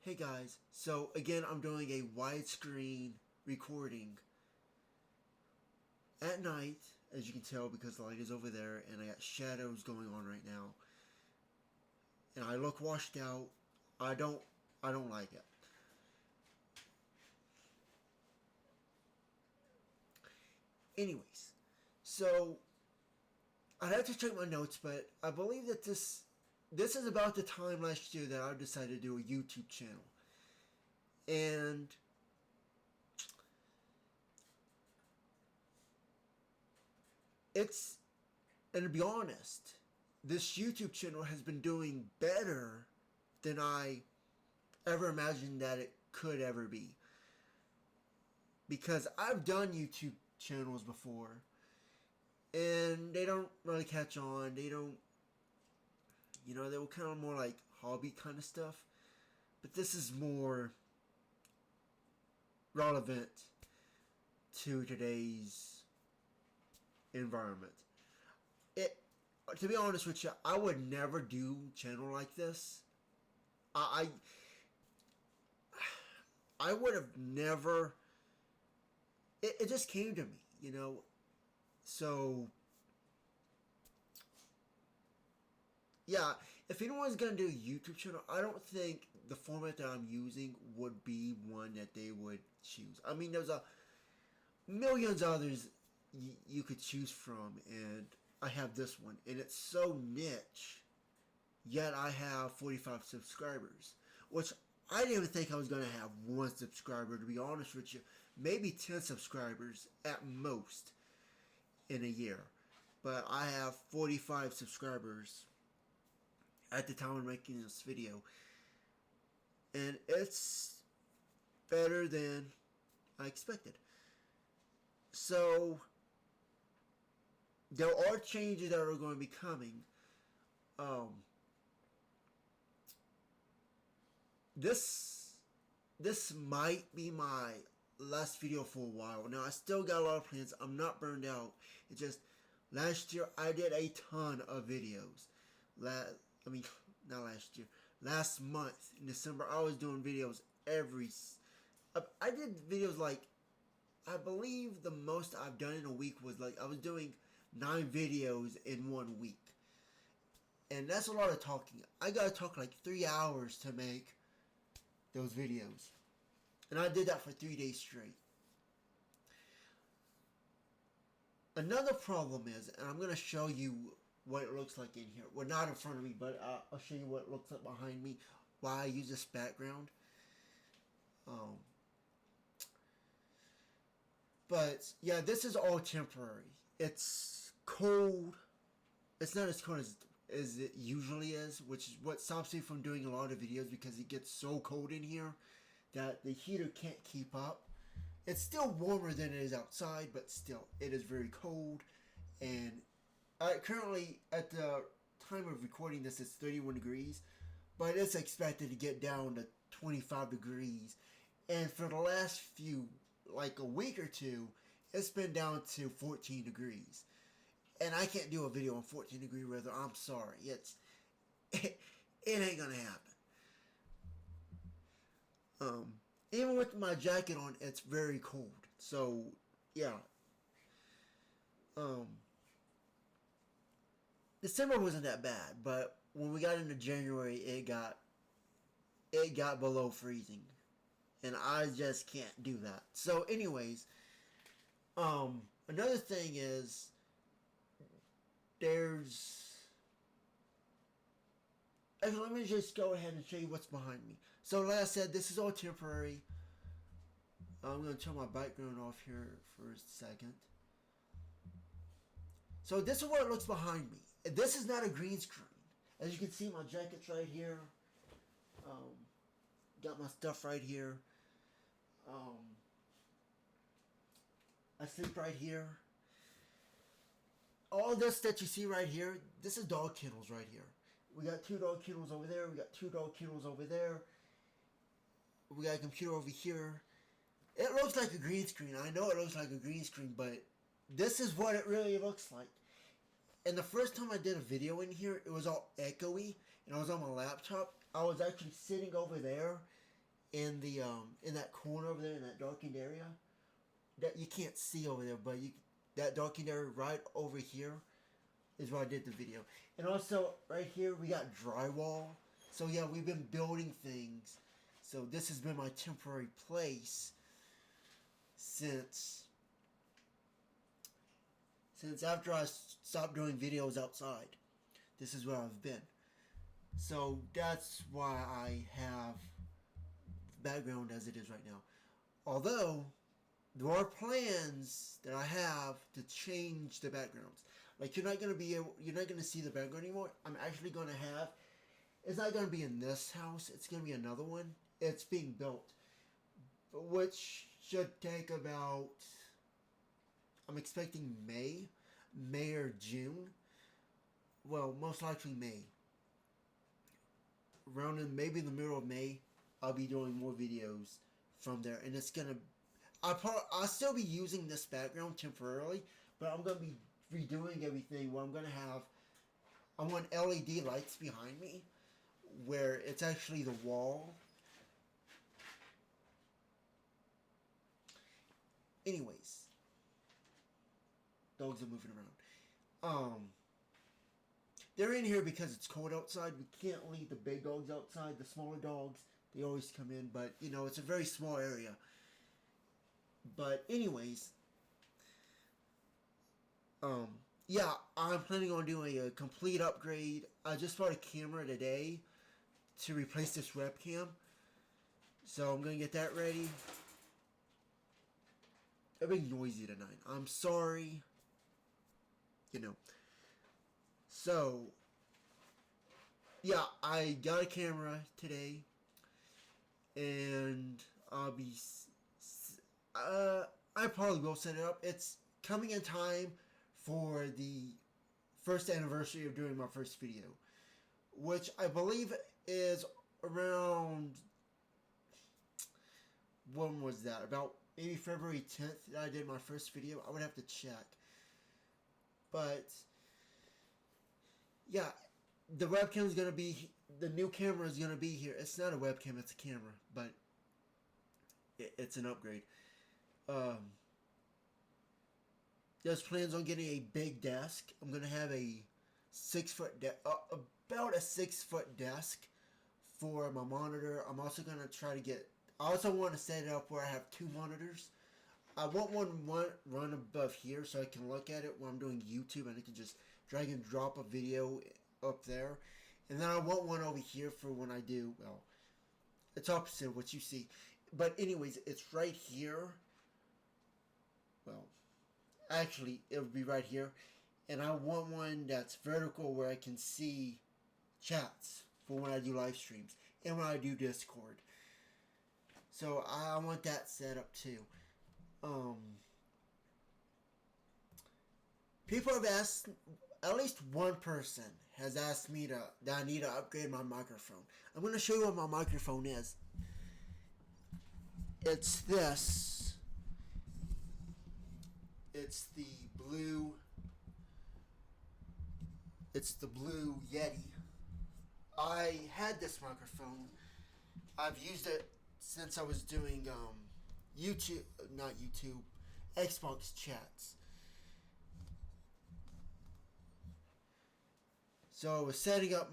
Hey guys, so again I'm doing a widescreen recording at night, as you can tell because the light is over there and I got shadows going on right now. And I look washed out. I don't like it. Anyways, so I'd have to check my notes, but I believe that this is about the time last year that I decided to do a YouTube channel. And and to be honest, this YouTube channel has been doing better than I ever imagined that it could ever be. Because I've done YouTube channels before, and they don't really catch on. They don't, they were kind of more like hobby kind of stuff. But this is more relevant to today's environment. To be honest with you, I would never do a channel like this. I would have never. It just came to me, So yeah, if anyone's gonna do a YouTube channel, I don't think the format that I'm using would be one that they would choose. I mean, there's a millions others you could choose from, and I have this one, and it's so niche. Yet I have 45 subscribers, which I didn't even think I was going to have one subscriber, to be honest with you. Maybe 10 subscribers at most in a year. But I have 45 subscribers at the time of making this video. And it's better than I expected. So, there are changes that are going to be coming. This might be my last video for a while. Now, I still got a lot of plans. I'm not burned out. It's just, last year I did a ton of videos. Not last year. Last month, in December, I was doing videos I did videos like, I believe the most I've done in a week was like, I was doing 9 videos in 1 week. And that's a lot of talking. I gotta talk like 3 hours to make those videos. And I did that for 3 days straight. Another problem is, and I'm going to show you what it looks like in here. Well, not in front of me, but I'll show you what it looks like behind me while I use this background. But, yeah, this is all temporary. It's cold. It's not as cold as it usually is, which is what stops me from doing a lot of videos because it gets so cold in here that the heater can't keep up. It's still warmer than it is outside, but still, it is very cold. And currently, at the time of recording this, it's 31 degrees, but it's expected to get down to 25 degrees. And for the last like a week or two, it's been down to 14 degrees. And I can't do a video on 14 degree weather. I'm sorry. It ain't gonna happen. Even with my jacket on, it's very cold. So, yeah. December wasn't that bad, but when we got into January, it got below freezing. And I just can't do that. So, anyways, another thing is, actually, let me just go ahead and show you what's behind me. So, like I said, this is all temporary. I'm going to turn my background off here for a second. So, this is what it looks behind me. This is not a green screen. As you can see, my jacket's right here. Got my stuff right here. I sleep right here. All this that you see right here, this is dog kennels right here. We got 2 dog kennels over there. We got 2 dog kennels over there. We got a computer over here. It looks like a green screen. I know it looks like a green screen, but this is what it really looks like. And the first time I did a video in here, it was all echoey, and I was on my laptop. I was actually sitting over there, in that corner over there in that darkened area that you can't see over there, but that darkened area right over here is where I did the video. And also right here we got drywall. So yeah, we've been building things. So this has been my temporary place since after I stopped doing videos outside. This is where I've been. So that's why I have the background as it is right now. Although there are plans that I have to change the backgrounds. Like you're not gonna see the background anymore. I'm actually gonna have. It's not gonna be in this house. It's gonna be another one. It's being built, which should take about. I'm expecting May or June. Well, most likely May. Around in maybe the middle of May, I'll be doing more videos from there, and it's gonna. I'll still be using this background temporarily, but I'm gonna be redoing everything. Where I'm gonna have. I want LED lights behind me, where it's actually the wall. Anyways, dogs are moving around. They're in here because it's cold outside. We can't leave the big dogs outside. The smaller dogs, they always come in, but you know, it's a very small area. But anyways, yeah, I'm planning on doing a complete upgrade. I just bought a camera today to replace this webcam. So I'm gonna get that ready. I've been noisy tonight. I'm sorry. You know. So, yeah, I got a camera today, and I'll be, I probably will set it up. It's coming in time for the first anniversary of doing my first video, which I believe is around, when was that? About maybe February 10th that I did my first video. I would have to check. But yeah, the webcam is gonna be, the new camera is gonna be here. It's not a webcam, it's a camera, but it's an upgrade. There's plans on getting a big desk. I'm gonna have a 6-foot about a 6-foot desk for my monitor. I'm also gonna try to get. I also want to set it up where I have 2 monitors. I want one run above here so I can look at it when I'm doing YouTube, and I can just drag and drop a video up there. And then I want one over here for when I do, well, it's opposite of what you see. But anyways, it's right here. Well, actually, it would be right here. And I want one that's vertical where I can see chats for when I do live streams and when I do Discord. So I want that set up too. People have asked, at least one person has asked me that I need to upgrade my microphone. I'm going to show you what my microphone is. It's this. It's the blue Yeti. I had this microphone. I've used it since I was doing Xbox chats. So I was setting up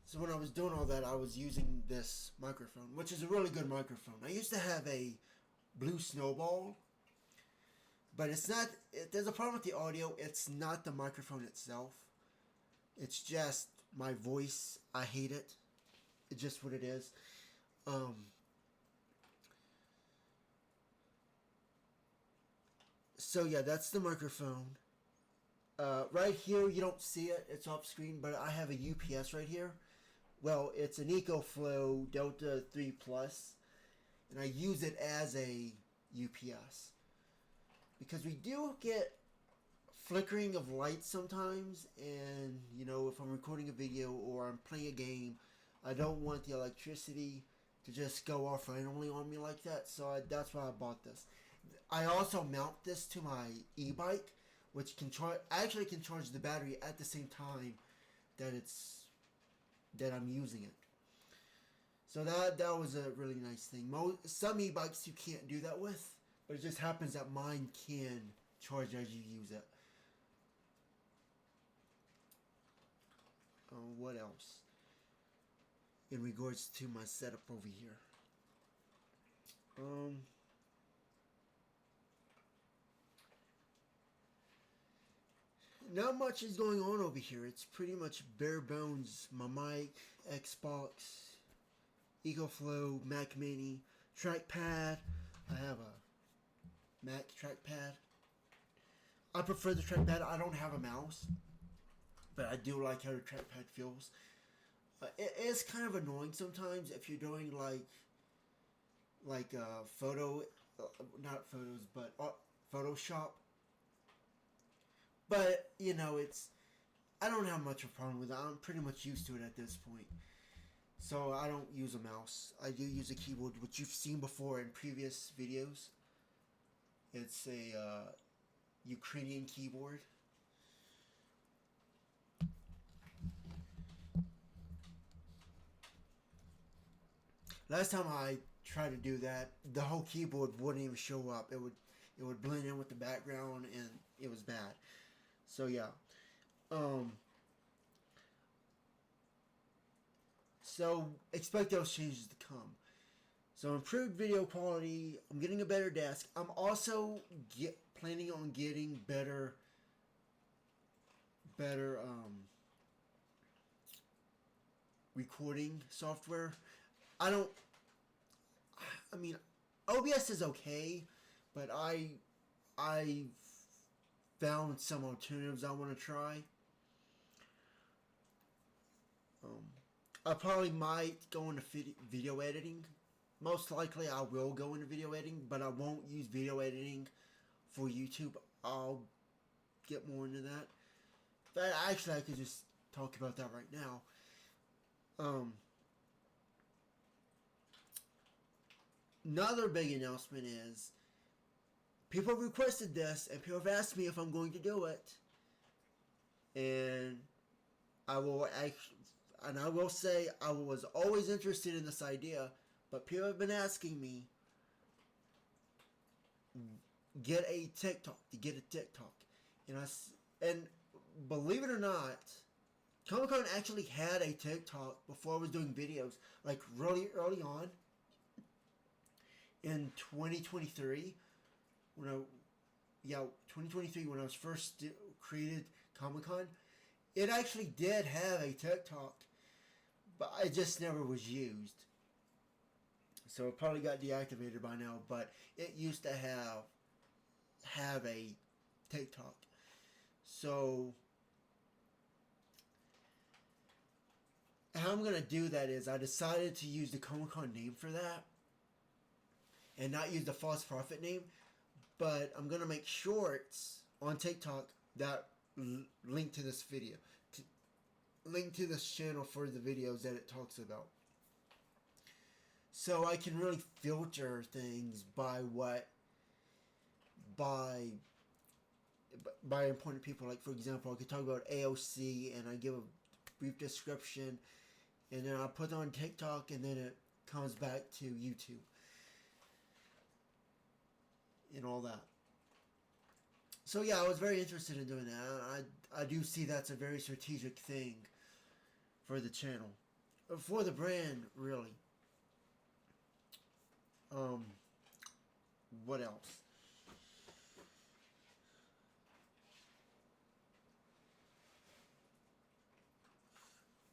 so when I was doing all that, I was using this microphone, which is a really good microphone. I used to have a Blue Snowball, but it's not, there's a problem with the audio. It's not the microphone itself. It's just my voice. I hate it. It's just what it is. So yeah, that's the microphone. Right here, you don't see it. It's off screen, but I have a UPS right here. Well, it's an EcoFlow Delta 3 Plus, and I use it as a UPS. Because we do get flickering of lights sometimes, and, you know, if I'm recording a video or I'm playing a game, I don't want the electricity to just go off randomly on me like that, so that's why I bought this. I also mount this to my e-bike, which actually can charge the battery at the same time that I'm using it. So that was a really nice thing. Some e-bikes you can't do that with, but it just happens that mine can charge as you use it. What else? In regards to my setup over here. Not much is going on over here. It's pretty much bare bones. My mic, Xbox, EcoFlow, Mac Mini, trackpad. I have a Mac trackpad. I prefer the trackpad. I don't have a mouse, but I do like how the trackpad feels. It is kind of annoying sometimes if you're doing like photo, not photos, but Photoshop. But you know, I don't have much of a problem with it. I'm pretty much used to it at this point. So I don't use a mouse. I do use a keyboard, which you've seen before in previous videos. It's a Ukrainian keyboard. Last time I tried to do that, the whole keyboard wouldn't even show up. It would blend in with the background, and it was bad. So yeah. So expect those changes to come. So improved video quality. I'm getting a better desk. I'm also planning on getting better recording software. I don't. I mean, OBS is okay, but I found some alternatives I want to try. I probably might go into video editing. Most likely I will go into video editing, but I won't use video editing for YouTube. I'll get more into that. But actually, I could just talk about that right now. Another big announcement is people have requested this, and people have asked me if I'm going to do it. And I will say I was always interested in this idea, but people have been asking me to get a TikTok, and believe it or not, KomiKon actually had a TikTok before I was doing videos, like really early on in 2023, 2023 when I was first created KomiKon. It actually did have a TikTok, but it just never was used. So it probably got deactivated by now, but it used to have a TikTok. So how I'm going to do that is I decided to use the KomiKon name for that and not use the false prophet name, but I'm going to make shorts on TikTok that link to this video, link to this channel for the videos that it talks about. So I can really filter things by important people. Like, for example, I could talk about AOC and I give a brief description, and then I put it on TikTok, and then it comes back to YouTube and all that. So yeah, I was very interested in doing that. I do see that's a very strategic thing for the channel, for the brand, really. What else?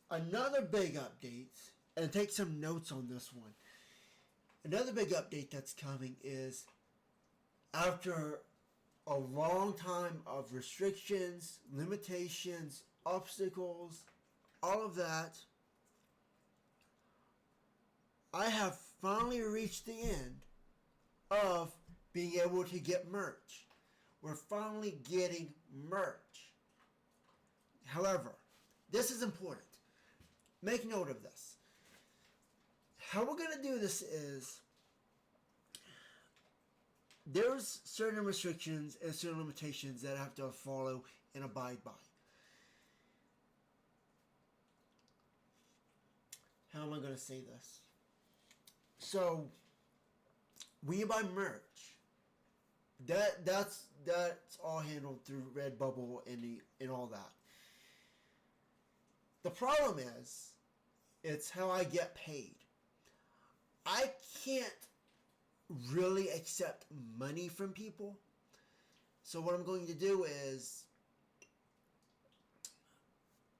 Another big update, and take some notes on this one. Another big update that's coming is after a long time of restrictions, limitations, obstacles, all of that, I have finally reached the end of being able to get merch. We're finally getting merch. However, this is important. Make note of this. How we're going to do this is there's certain restrictions and certain limitations that I have to follow and abide by. How am I going to say this? So when you buy merch, that's all handled through Redbubble and all that. The problem is, it's how I get paid. I can't really accept money from people. So what I'm going to do is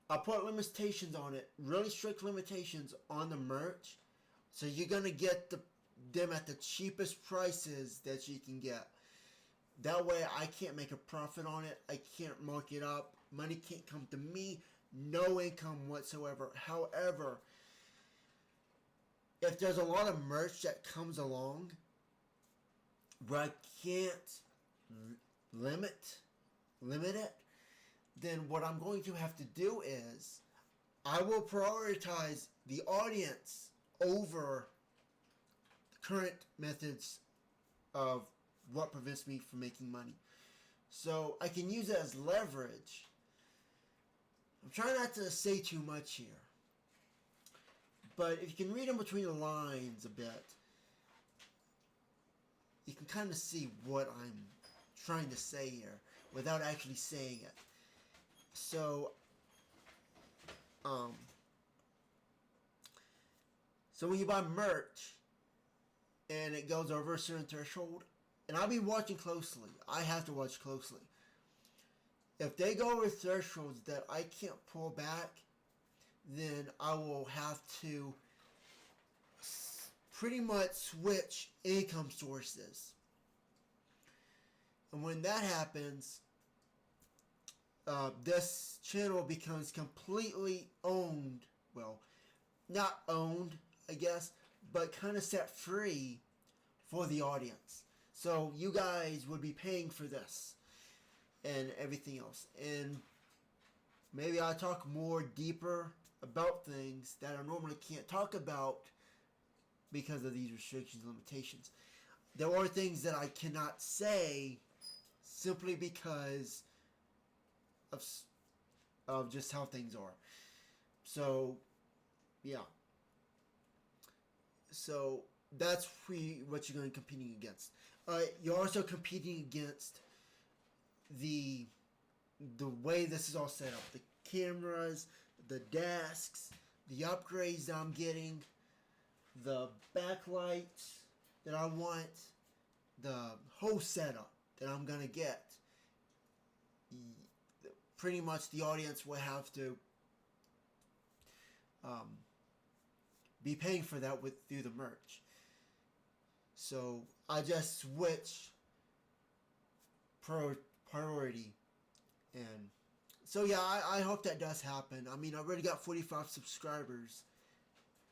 I'll put limitations on it, really strict limitations on the merch. So you're gonna get them at the cheapest prices that you can get. That way I can't make a profit on it. I can't mark it up. Money can't come to me. No income whatsoever. However, if there's a lot of merch that comes along where I can't limit it, then what I'm going to have to do is I will prioritize the audience over current methods of what prevents me from making money. So I can use it as leverage. I'm trying not to say too much here, but if you can read in between the lines a bit, you can kind of see what I'm trying to say here without actually saying it. So, so when you buy merch and it goes over a certain threshold, and I'll be watching closely. I have to watch closely. If they go over thresholds that I can't pull back, then I will have to pretty much switch income sources. And when that happens, this channel becomes completely owned. Well, not owned, I guess, but kind of set free for the audience. So you guys would be paying for this and everything else. And maybe I'll talk more deeper about things that I normally can't talk about because of these restrictions and limitations. There are things that I cannot say simply because of just how things are. So, yeah. So that's what you're going to be competing against. You're also competing against the way this is all set up. The cameras, the desks, the upgrades that I'm getting, the backlights that I want, the whole setup that I'm going to get. Pretty much the audience will have to be paying for that through the merch. So I just switch priority, and so yeah, I hope that does happen. I mean, I already got 45 subscribers,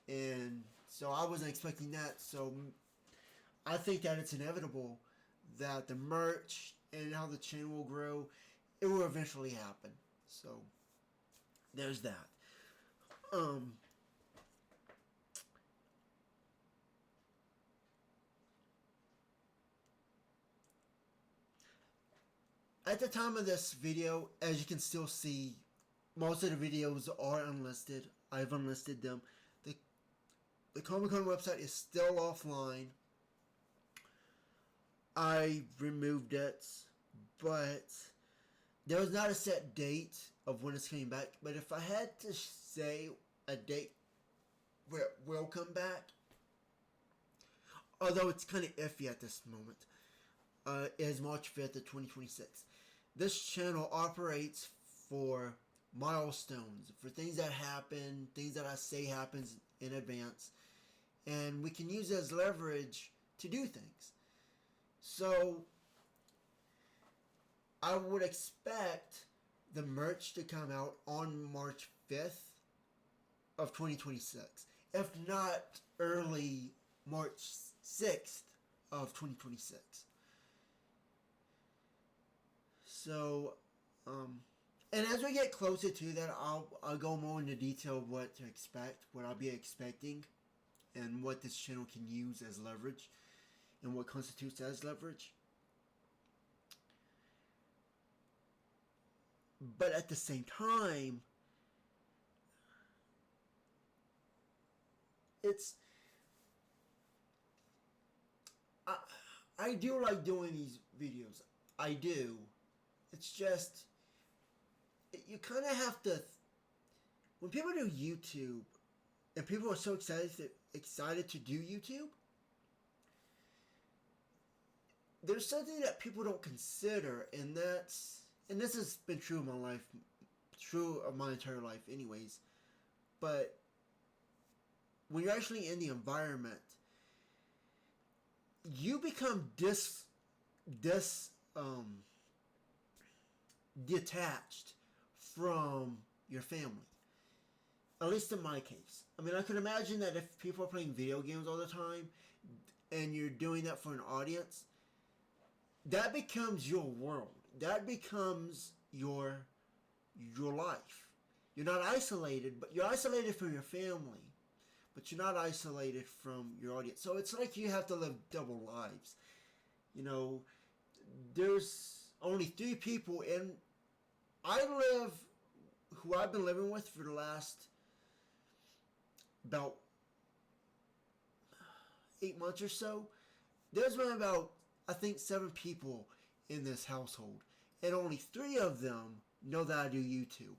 and so I wasn't expecting that. So I think that it's inevitable that the merch and how the channel will grow, it will eventually happen. So there's that. At the time of this video, as you can still see, most of the videos are unlisted. I've unlisted them. The KomiKon website is still offline. I removed it, but there was not a set date of when it's coming back. But if I had to say a date where it will come back, although it's kind of iffy at this moment, is March 5th of 2026. This channel operates for milestones, for things that happen, things that I say happens in advance, and we can use it as leverage to do things. So I would expect the merch to come out on March 5th of 2026, if not early March 6th of 2026. So, and as we get closer to that, I'll go more into detail what to expect, what I'll be expecting, and what this channel can use as leverage, and what constitutes as leverage. But at the same time, I do like doing these videos. I do. It's just you kind of have to. When people do YouTube, and people are so excited to do YouTube, there's something that people don't consider, and this has been true of my life, true of my entire life, anyways. But when you're actually in the environment, you become detached from your family. At least in my case. I mean, I can imagine that if people are playing video games all the time, and you're doing that for an audience, that becomes your world. That becomes your life. You're not isolated, but you're isolated from your family, but you're not isolated from your audience. So it's like you have to live double lives. You know, there's only 3 people, and who I've been living with for the last about 8 months or so. There's been about, I think, 7 people in this household, and only 3 of them know that I do YouTube.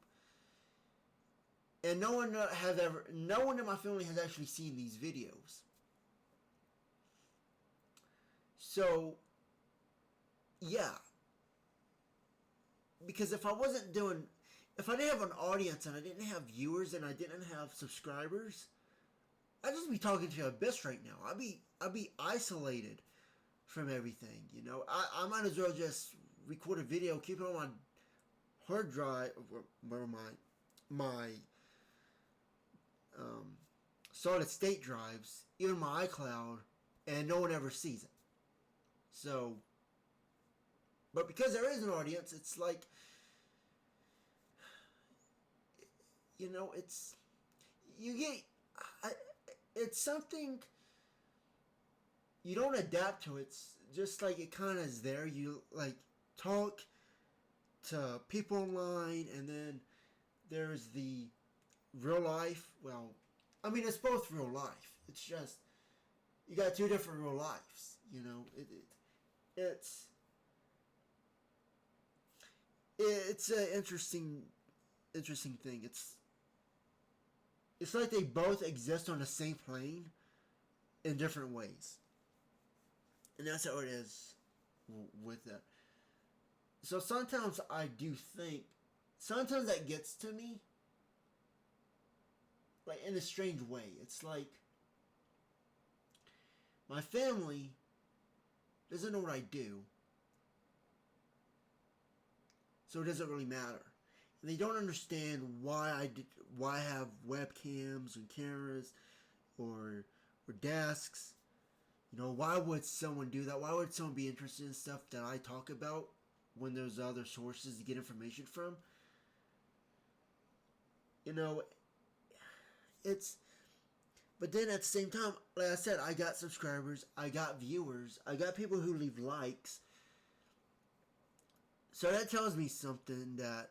And no one in my family has actually seen these videos. So, yeah. Because if I didn't have an audience and I didn't have viewers and I didn't have subscribers, I'd just be talking to an abyss right now. I'd be isolated from everything, you know. I might as well just record a video, keep it on my hard drive, or my solid state drives, even my iCloud, and no one ever sees it. So, but because there is an audience, it's like, you know, it's something you don't adapt to. It's just like it kind of is there. You like talk to people online, and then there's the real life. Well, I mean, it's both real life. It's just you got 2 different real lives. You know, it's an interesting thing. It's like they both exist on the same plane in different ways, and that's how it is with that. So sometimes I do think, sometimes that gets to me, like in a strange way. It's like my family doesn't know what I do, so it doesn't really matter. And they don't understand why I have webcams and cameras or desks. You know, why would someone do that? Why would someone be interested in stuff that I talk about when there's other sources to get information from? You know, but then at the same time, like I said, I got subscribers, I got viewers, I got people who leave likes. So that tells me something, that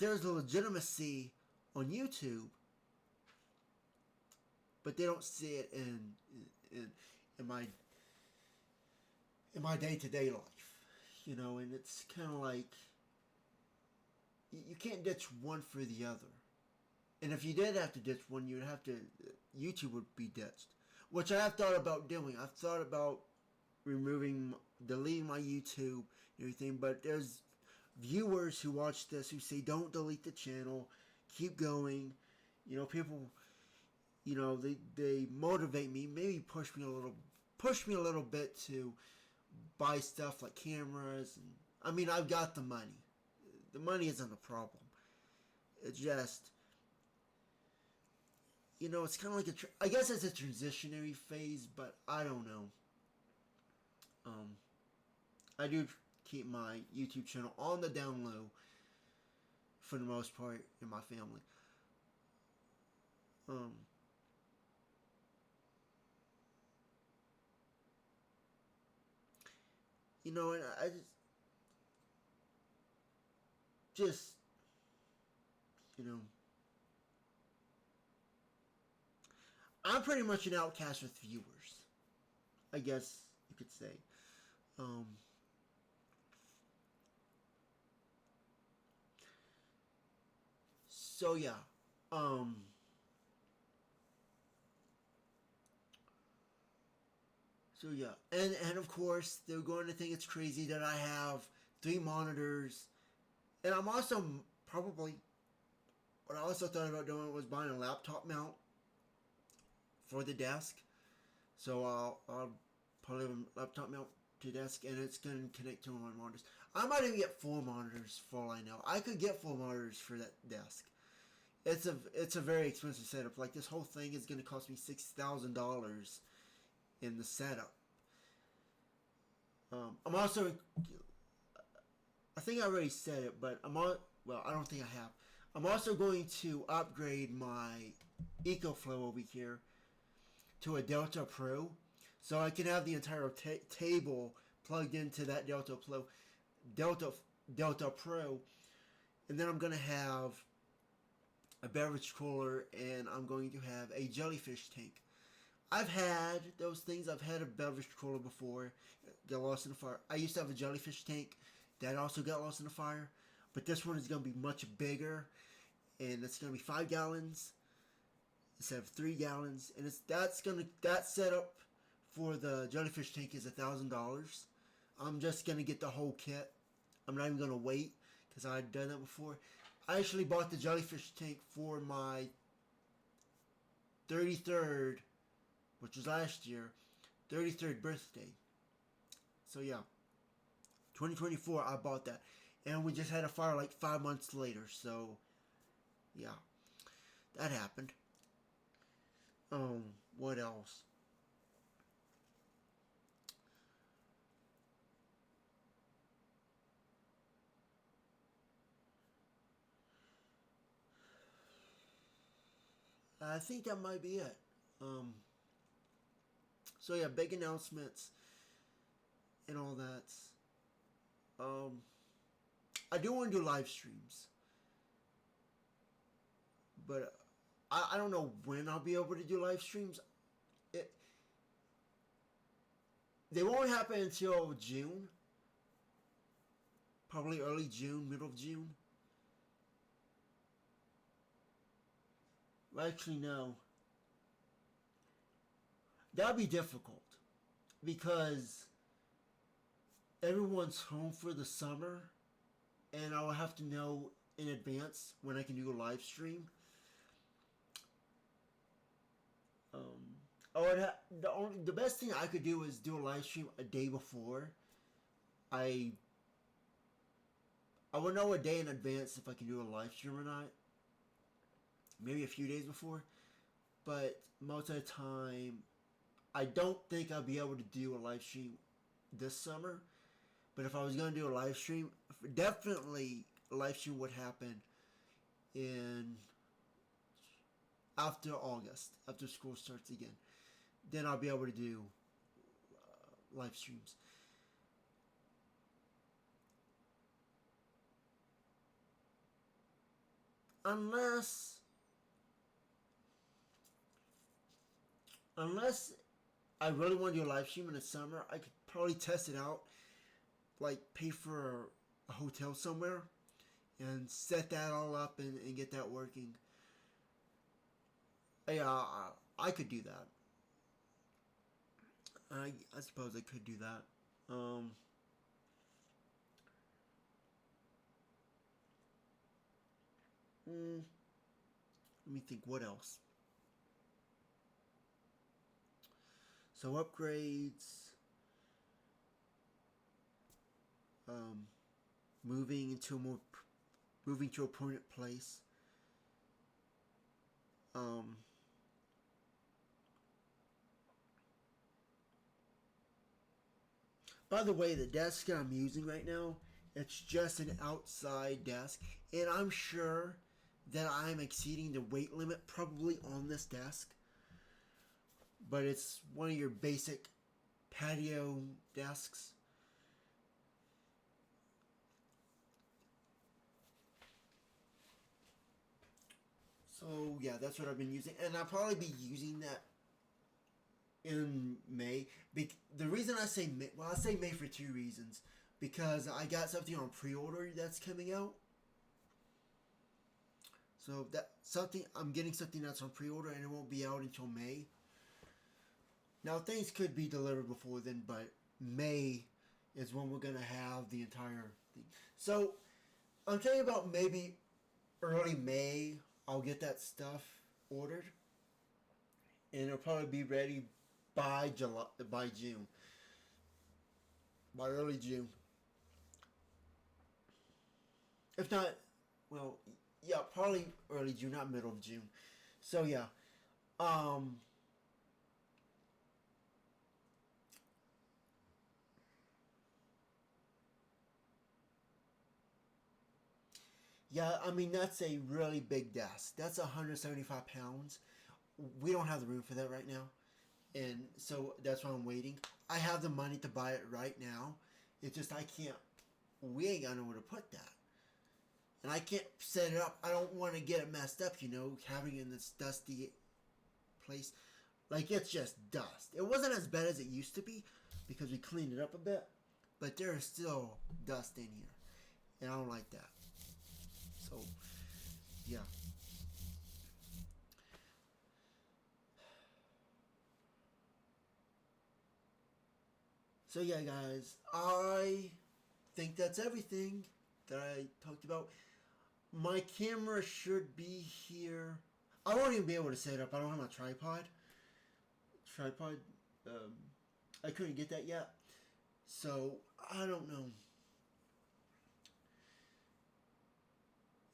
there's a legitimacy on YouTube, but they don't see it in my day-to-day life, you know. And it's kind of like you can't ditch one for the other. And if you did have to ditch one, YouTube would be ditched, which I have thought about doing. I've thought about deleting my YouTube and everything, but there's viewers who watch this who say don't delete the channel, keep going. You know, people, you know, they motivate me, maybe push me a little bit to buy stuff like cameras. And I mean, I've got the money. The money isn't a problem. It's just, you know, it's kind of like I guess it's a transitionary phase, but I don't know. I do keep my YouTube channel on the down low for the most part in my family. You know, and I just, you know, I'm pretty much an outcast with viewers. I guess you could say. Um, so yeah. Um, so yeah, and of course they're going to think it's crazy that I have 3 monitors, and I'm also probably what I also thought about doing was buying a laptop mount for the desk. So I'll probably have a laptop mount to desk, and it's going to connect to my monitors. I might even get 4 monitors for all I know. I could get 4 monitors for that desk. It's a very expensive setup. Like this whole thing is going to cost me $6,000 in the setup. I'm also, I think I already said it, but I'm on. Well, I don't think I have. I'm also going to upgrade my EcoFlow over here to a Delta Pro, so I can have the entire table plugged into that Delta Delta Pro, and then I'm gonna have a beverage cooler, and I'm going to have a jellyfish tank. I've had those things. I've had a beverage cooler before, got lost in the fire. I used to have a jellyfish tank that also got lost in the fire, but this one is going to be much bigger, and it's going to be 5 gallons instead of 3 gallons, and that setup for the jellyfish tank is $1,000. I'm just gonna get the whole kit. I'm not even gonna wait because I've done that before. I actually bought the jellyfish tank for my 33rd, which was last year, 33rd birthday. So yeah, 2024 I bought that, and we just had a fire like 5 months later. So yeah, that happened. What else? I think that might be it. Um, so yeah, big announcements and all that. Um, I do want to do live streams, but I don't know when I'll be able to do live streams. It, they won't happen until June, probably early June, middle of June. Well, actually, no, that'd be difficult because everyone's home for the summer, and I'll have to know in advance when I can do a live stream. The best thing I could do is do a live stream a day before. I I would know a day in advance if I can do a live stream or not. Maybe a few days before, but most of the time, I don't think I'll be able to do a live stream this summer. But if I was going to do a live stream, definitely a live stream would happen in after August, after school starts again. Then I'll be able to do live streams. Unless, unless I really want to do a live stream in the summer, I could probably test it out, like pay for a hotel somewhere and set that all up and get that working. Yeah, I could do that. I suppose I could do that. Um, mm, Let me think. What else? So upgrades, um, moving into a more moving to a permanent place. Um, by the way, the desk I'm using right now, it's just an outside desk, and I'm sure that I'm exceeding the weight limit probably on this desk. But it's one of your basic patio desks. So yeah, that's what I've been using, and I'll probably be using that in May. The reason I say May, well, I say May for two reasons. Because I got something on pre-order that's coming out. So that something I'm getting something that's on pre-order and it won't be out until May. Now things could be delivered before then, but May is when we're gonna have the entire thing. So I'm telling you about maybe early May. I'll get that stuff ordered, and it'll probably be ready by June, by early June. If not, well, yeah, probably early June, not middle of June. So yeah, um, yeah, I mean that's a really big desk. That's 175 pounds. We don't have the room for that right now, and so that's why I'm waiting. I have the money to buy it right now. It's just I can't. We ain't got nowhere to put that, and I can't set it up. I don't want to get it messed up. Having it in this dusty place, like it's just dust. It wasn't as bad as it used to be because we cleaned it up a bit, but there is still dust in here, and I don't like that. So, yeah. So yeah, guys, I think that's everything that I talked about. My camera should be here. I won't even be able to set it up. I don't have my tripod. Tripod. Um, I couldn't get that yet. So I don't know.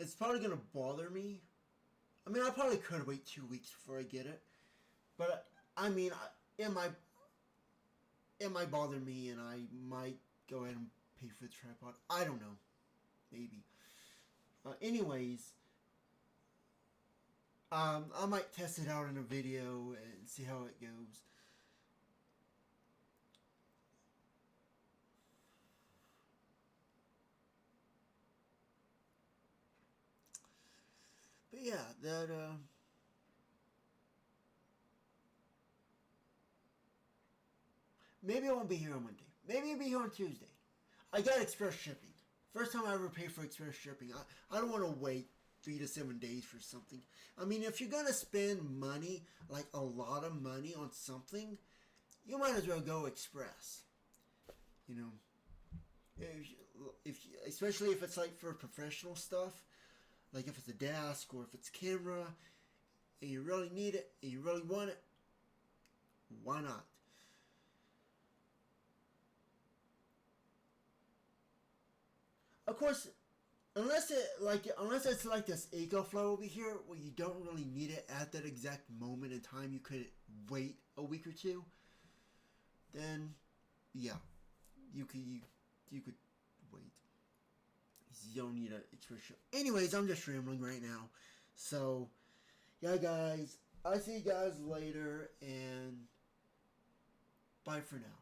It's probably gonna bother me. I mean, I probably could wait 2 weeks before I get it, but I mean, it might bother me, and I might go ahead and pay for the tripod. I don't know, maybe. Anyways, I might test it out in a video and see how it goes. But yeah, that maybe I won't be here on Monday. Maybe I'll be here on Tuesday. I got express shipping. First time I ever paid for express shipping. I don't want to wait 3 to 7 days for something. I mean, if you're gonna spend money, like a lot of money on something, you might as well go express. You know, if especially if it's like for professional stuff, like if it's a desk or if it's camera, and you really need it and you really want it, why not? Of course, unless it's like this EcoFlow over here where you don't really need it at that exact moment in time, you could wait a week or two. Then, yeah, you could wait. You don't need an expression. Anyways, I'm just rambling right now. So, yeah, guys, I'll see you guys later, and bye for now.